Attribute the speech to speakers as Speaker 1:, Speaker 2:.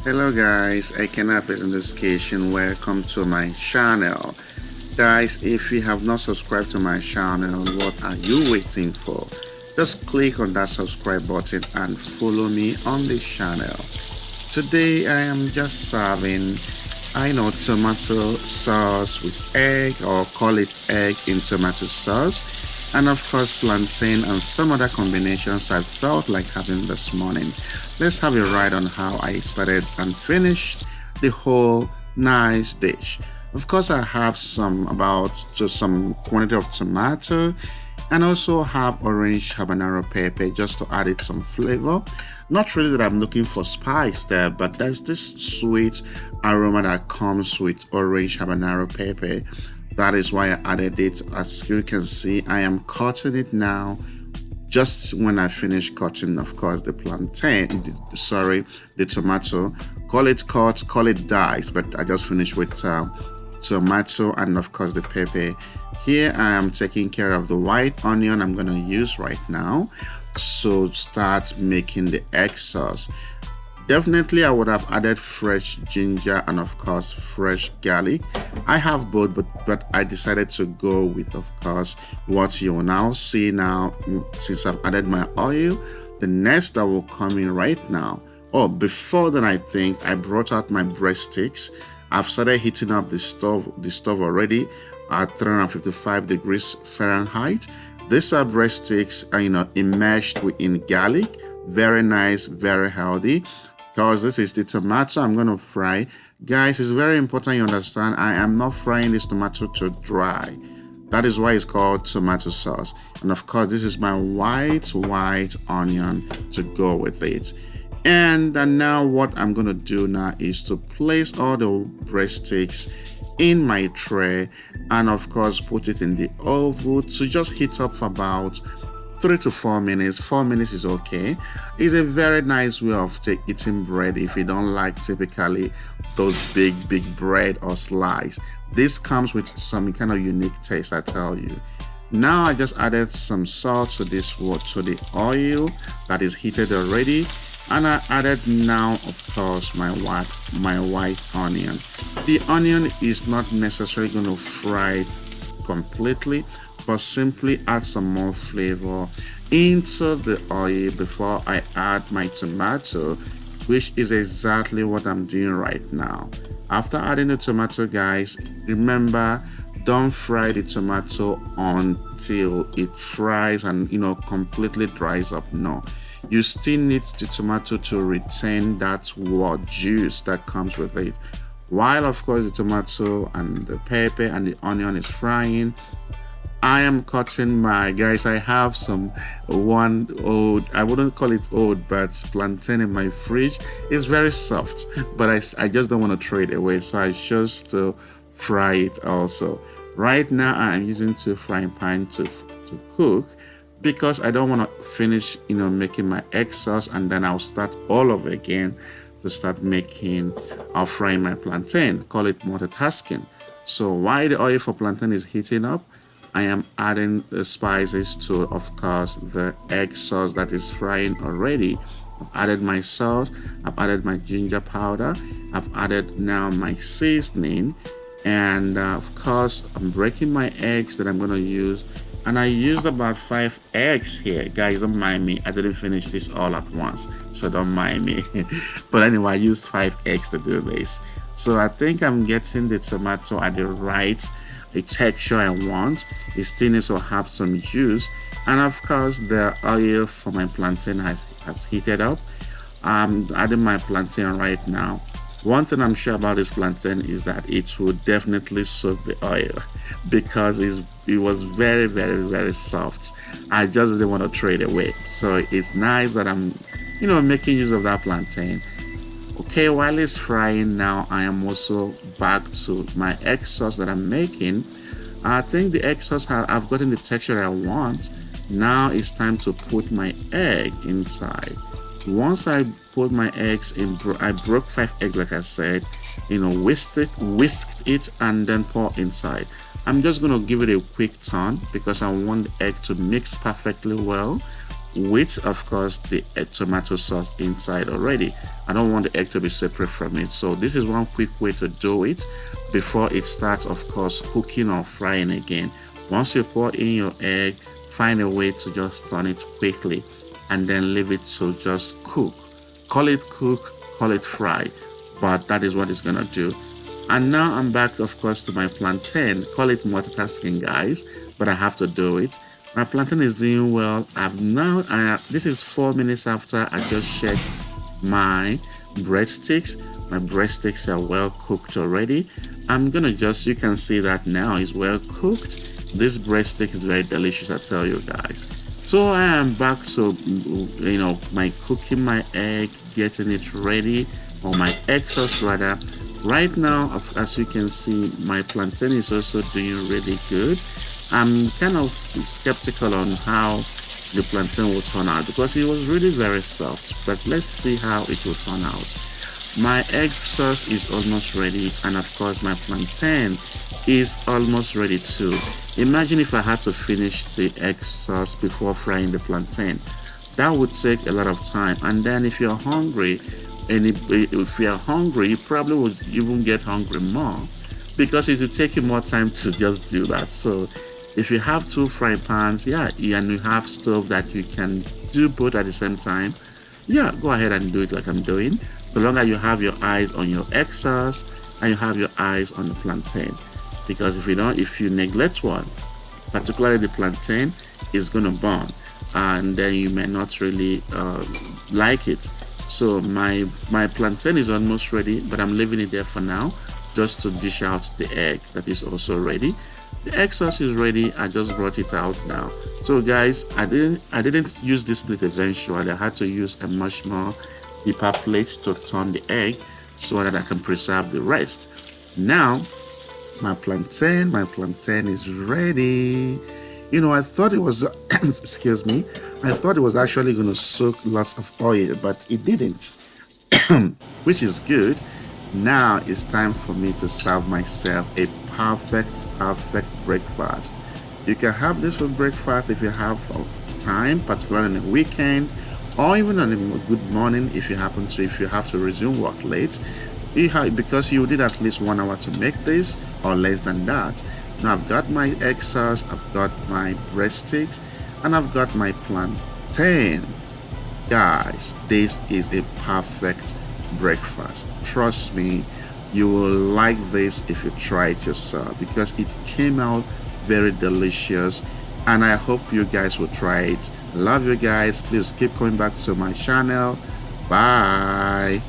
Speaker 1: Hello guys, I can have presentation. Welcome to my channel. Guys, if you have not subscribed to my channel, what are you waiting for? Just click on that subscribe button and follow me on this channel. Today I am just serving, tomato sauce with egg, or call it egg in tomato sauce, and of course plantain and some other combinations I felt like having this morning. Let's have a ride on how I started and finished the whole nice dish. Of course, I have some quantity of tomato, and also have orange habanero pepper just to add it some flavor. Not really that I'm looking for spice there, but there's this sweet aroma that comes with orange habanero pepper. That is why I added it. As you can see, I am cutting it now. Just when I finish cutting, of course, the the tomato, call it cut, call it dice, but I just finished with tomato and of course the pepper. Here I am taking care of the white onion I'm gonna use right now. So start making the egg sauce. Definitely I would have added fresh ginger and of course fresh garlic. I have both, but I decided to go with, of course, what you will now see now. Since I've added my oil, the next that will come in right now. Oh, before then, I think I brought out my breadsticks. I've started heating up the stove already at 355 degrees Fahrenheit. These are breadsticks, immersed in garlic. Very nice, very healthy. Because this is the tomato I'm going to fry. Guys, it's very important you understand I am not frying this tomato to dry. That is why it's called tomato sauce. And of course, this is my white onion to go with it. And now what I'm going to do now is to place all the breadsticks in my tray and of course put it in the oven to just heat up for about 3 to 4 minutes. 4 minutes is okay. It's a very nice way of eating bread if you don't like typically those big bread or slice. This comes with some kind of unique taste, I tell you. Now I just added some salt to the oil that is heated already, and I added now of course my white onion. The onion is not necessarily going to fry it completely, but simply add some more flavor into the oil before I add my tomato, which is exactly what I'm doing right now. After adding the tomato, guys, remember, don't fry the tomato until it fries and completely dries up. No, you still need the tomato to retain that juice that comes with it. While of course the tomato and the pepper and the onion is frying, I am cutting guys, I have some old, I wouldn't call it old, but plantain in my fridge. It's very soft, but I just don't want to throw it away, so I chose to fry it also. Right now I am using 2 frying pans to cook, because I don't want to finish making my egg sauce and then I'll start all over again to start making or frying my plantain. Call it multitasking. So while the oil for plantain is heating up, I am adding the spices to, of course, the egg sauce that is frying already. I've added my salt, I've added my ginger powder, I've added now my seasoning, and of course, I'm breaking my eggs that I'm going to use. And I used about 5 eggs here. Guys, don't mind me. I didn't finish this all at once, so don't mind me. But anyway, I used 5 eggs to do this. So I think I'm getting the tomato at the right texture I want. It still needs to have some juice. And of course, the oil for my plantain has heated up. I'm adding my plantain right now. One thing I'm sure about this plantain is that it will definitely soak the oil, because it was very soft. I just didn't want to throw it away. So it's nice that I'm making use of that plantain. Okay, while it's frying now, I am also back to my egg sauce that I'm making. I think the egg sauce, I've gotten the texture I want. Now it's time to put my egg inside. Once I put my eggs in, I broke 5 eggs, like I said, whisked it, and then pour inside. I'm just going to give it a quick turn because I want the egg to mix perfectly well. with, of course, the tomato sauce inside already. I don't want the egg to be separate from it. So this is one quick way to do it before it starts, of course, cooking or frying again. Once you pour in your egg, find a way to just turn it quickly and then leave it to just cook. Call it cook, call it fry, but that is what it's gonna do. And now I'm back, of course, to my plantain. Call it multitasking, guys, but I have to do it. My plantain is doing well. This is 4 minutes after I just checked my breadsticks. My breadsticks are well cooked already. I'm gonna just, you can see that now it's well cooked. This breadstick is very delicious, I tell you guys. So I am back to, my cooking my egg, getting it ready, or my egg sauce rather. Right now, as you can see, my plantain is also doing really good. I'm kind of skeptical on how the plantain will turn out because it was really very soft, but let's see how it will turn out. My egg sauce is almost ready, and of course my plantain is almost ready too. Imagine if I had to finish the egg sauce before frying the plantain. That would take a lot of time, and then if you're hungry, you probably would even get hungry more because it will take you more time to just do that. So if you have 2 frying pans, and you have stove that you can do both at the same time, go ahead and do it like I'm doing. So long as you have your eyes on your egg sauce and you have your eyes on the plantain, because if you neglect one, particularly the plantain, it's gonna burn, and then you may not really like it. So my plantain is almost ready, but I'm leaving it there for now just to dish out the egg that is also ready. The egg sauce is ready. I just brought it out now. So guys, I didn't use this plate eventually. I had to use a much more deeper plate to turn the egg so that I can preserve the rest. Now my plantain is ready. I thought it was excuse me, I thought it was actually going to soak lots of oil, but it didn't, which is good. Now it's time for me to serve myself a perfect breakfast. You can have this for breakfast if you have time, particularly on a weekend, or even on a good morning if you have to resume work late. Because you did at least 1 hour to make this or less than that. Now I've got my egg sauce, I've got my breadsticks, and I've got my plantain. Guys, this is a perfect breakfast. Trust me, you will like this if you try it yourself because it came out very delicious, and I hope you guys will try it. Love you guys. Please keep coming back to my channel. Bye.